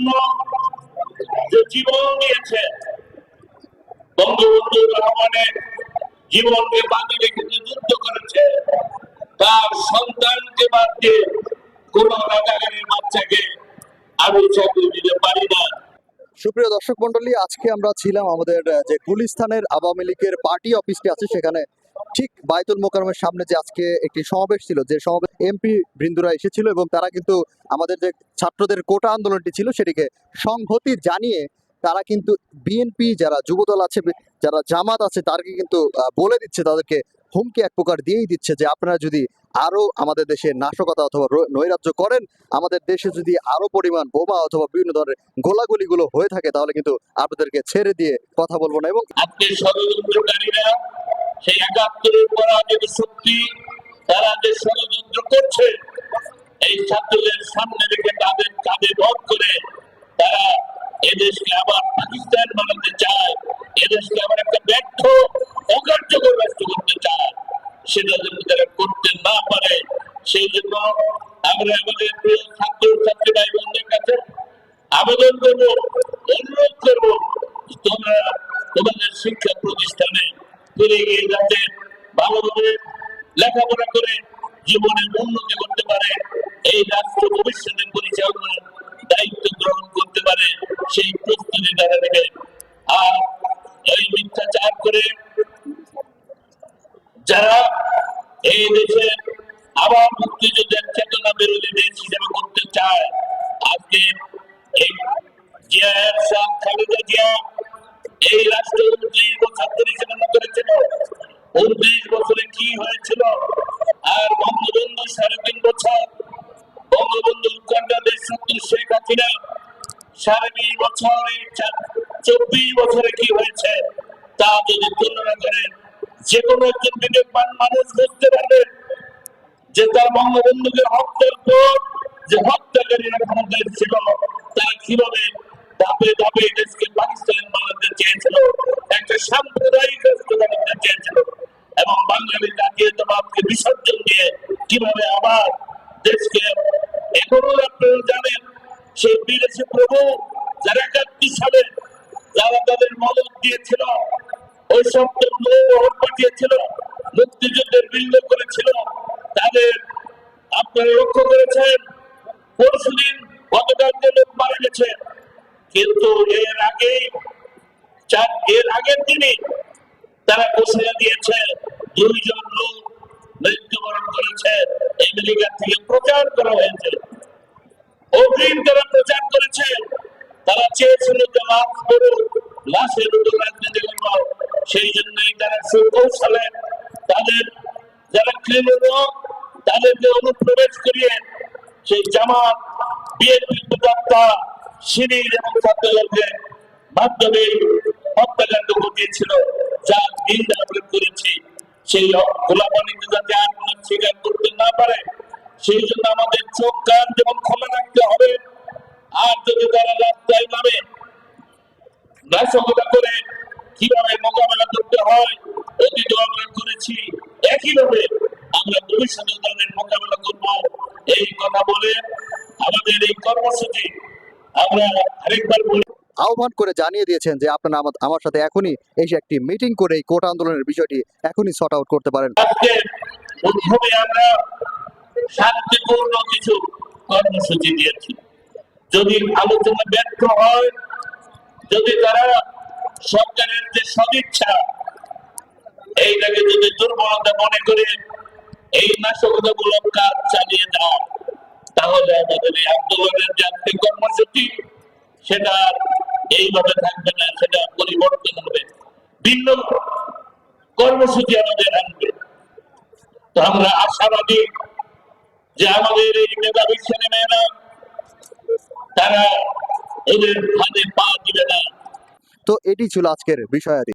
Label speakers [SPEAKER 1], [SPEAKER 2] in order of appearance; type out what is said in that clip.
[SPEAKER 1] জন্য যে জীবন দিয়েছে, বঙ্গবন্ধু রহমানের জীবনকে বাজি রেখে যে যুদ্ধ করেছে, তার সন্তানকে বাদ দিয়ে কোন রাজাকারের বাচ্চাকে আমি চাকরি দিতে পারি না।
[SPEAKER 2] সুপ্রিয় দর্শক মন্ডলী, আজকে আমরা ছিলাম আমাদের যে গুলিস্তানের আওয়ামী লীগের পার্টি অফিসটি আছে সেখানে, ঠিক বায়তুল মোকাররমের সামনে যে আজকে একটি সমাবেশ ছিল, যে সমাবেশ এমপি বৃন্দরা এসেছিল এবং তারা কিন্তু আমাদের যে ছাত্রদের কোটা আন্দোলনটি ছিল সেটিকে সংহতি জানিয়ে তারা কিন্তু বিএনপি যারা যুবদল আছে, যারা জামাত আছে, তাদেরকে কিন্তু বলে দিচ্ছে, তাদেরকে হুমকি এক প্রকার দিয়েই দিচ্ছে যে আপনারা যদি আরো আমাদের দেশে নাশকতা অথবা নৈরাজ্য করেন, আমাদের দেশে যদি আরো পরিমাণ বোমা অথবা বিভিন্ন ধরনের গোলাগুলিগুলো হয়ে থাকে, তাহলে কিন্তু আপনাদেরকে ছেড়ে দিয়ে কথা বলবো না। এবং
[SPEAKER 1] আজকে ষড়যন্ত্রকারীরা সেই ৭১-এর পরাজিত শক্তি, তারা যে ষড়যন্ত্র করছে এই ছাত্রদের সামনে রেখে তাদের কাঁধে ভর করে তারা এদেশকে আবার পাকিস্তান বানাতে চায়, এদেশকে আবার একটা ব্যর্থ অকার্যকর রাষ্ট্র করতে চায়। সেটা যদি তারা করতে না পারে, সেই জন্য আমরা আমাদের প্রিয় ছাত্র ছাত্রী ভাই বোনদের কাছে আবেদন করবো, অনুরোধ করবো, তোমরা তোমাদের শিক্ষা প্রতিষ্ঠানে ফিরে গিয়ে যাতে ভালোভাবে লেখাপড়া করে জীবনের উন্নতি করতে পারে, এই রাষ্ট্র ভবিষ্যতের পরিচালনার দায়িত্ব গ্রহণ করতে পারে, সেই প্রস্তুতি তারা নেবে। আর এই মিথ্যাচার করে যারা এই দেশে আবার মুক্তিযুদ্ধের চেতনা বিরোধী দেশ হিসেবে করতে চায়, আজকে এই জিয়ার শাহ খালেদা জিয়া এই রাষ্ট্র ২৯ বছর পরিচালনা করেছিল। ২৯ বছরে কি হয়েছিল? আর বঙ্গবন্ধু ৩.৫ বছর, বঙ্গবন্ধুর কন্যা দেশ শেখ হাসিনা ২.৫ বছর, ২৪ বছরে কি হয়েছে তা যদি তুলনা করেন, যে কোনো একজন বিবেকবান মানুষ বুঝতে পারবে যে তার বঙ্গবন্ধুকে হত্যার পর যে হত্যাকারীরা ক্ষমতায় ছিল, তারা কিভাবে ধাপে ধাপে দেশকে পাকিস্তান বানাতে চেয়েছিল, একটা সাম্প্রদায়িক রাষ্ট্র বানাতে চেয়েছিল, এবং বাঙালি জাতীয়তাবাদকে বিসর্জন দিয়ে কিভাবে আবার দেশকে, এখনো আপনারা জানেন সেই বিদেশি প্রভু যারা ৭১ সালে যারা তাদের মদত দিয়েছিল, ওই সব ভোট পাঠিয়েছিল, মুক্তিযুদ্ধের বিরোধ করেছিল, তাদের আপনারা লক্ষ্য করেছেন পরশুদিন গতকাল লোক মারা গেছে। কিন্তু এর আগের দিনই তারা ঘোষণা দিয়েছে ২ জন লোক মৃত্যুবরণ করেছে, আমেরিকা থেকে প্রচার করা হয়েছে, অগ্রিম তারা প্রচার করেছে। তারা চেয়েছিল যে লাশ করুক, লাশের উপর রাজনীতি করব, সেই জন্যই তারা সুকৌশলে তাদের যারা ক্রিমিনাল তাদেরকে অনুপ্রবেশ করিয়ে সেই জামাত বিএনপি প্রবক্তা শিবির এবং ছাত্রদলকে মাধ্যমে হত্যাকাণ্ড ঘটিয়েছিল, যার নিন্দা আমরা করেছি। সেই গোলাপানিকে যাতে আর স্বীকার করতে না পারে, সেই জন্য আমাদের চোখ কান যেমন খোলা রাখতে হবে। আর যদি তারা রাস্তায় নামে নাশকতা করে কিভাবে মোকাবেলা করতে হয় অতীত আমরা করেছি, একইভাবে আমরা ভবিষ্যতে তাদের মোকাবেলা করব। এই কথা বলে আমাদের এই কর্মসূচি আমরা আরেকবার বলি,
[SPEAKER 2] আহ্বান করে জানিয়ে দিয়েছেন যে আপনারা আমার সাথে এখনই এসে একটি মিটিং করে এই কোটা আন্দোলনের বিষয়টি এখনই সর্ট আউট করতে পারেন।
[SPEAKER 1] আজকে প্রথমে আমরা শান্তিপূর্ণ কিছু কর্মসূচি দিয়েছি। যদি আলোচনা ব্যর্থ হয়, যদি তারা সরকারের যে সদিচ্ছা এইটাকে যদি দুর্বলতা মনে করে এই নাশকতামূলক কাজ চালিয়ে যাও, তাহলে আমাদের এই আন্দোলনের যে আজকে কর্মসূচি সেটা এইভাবে থাকবে না, সেটা পরিবর্তন হবে, ভিন্ন কর্মসূচি আমাদের আনবে। তো আমরা আশাবাদী যে আমাদের এই মেধাবী ছেলে মেয়েরা তারা ওদের ফাঁদে পা দিবে না।
[SPEAKER 2] তো এটি ছিল আজকের বিষয়।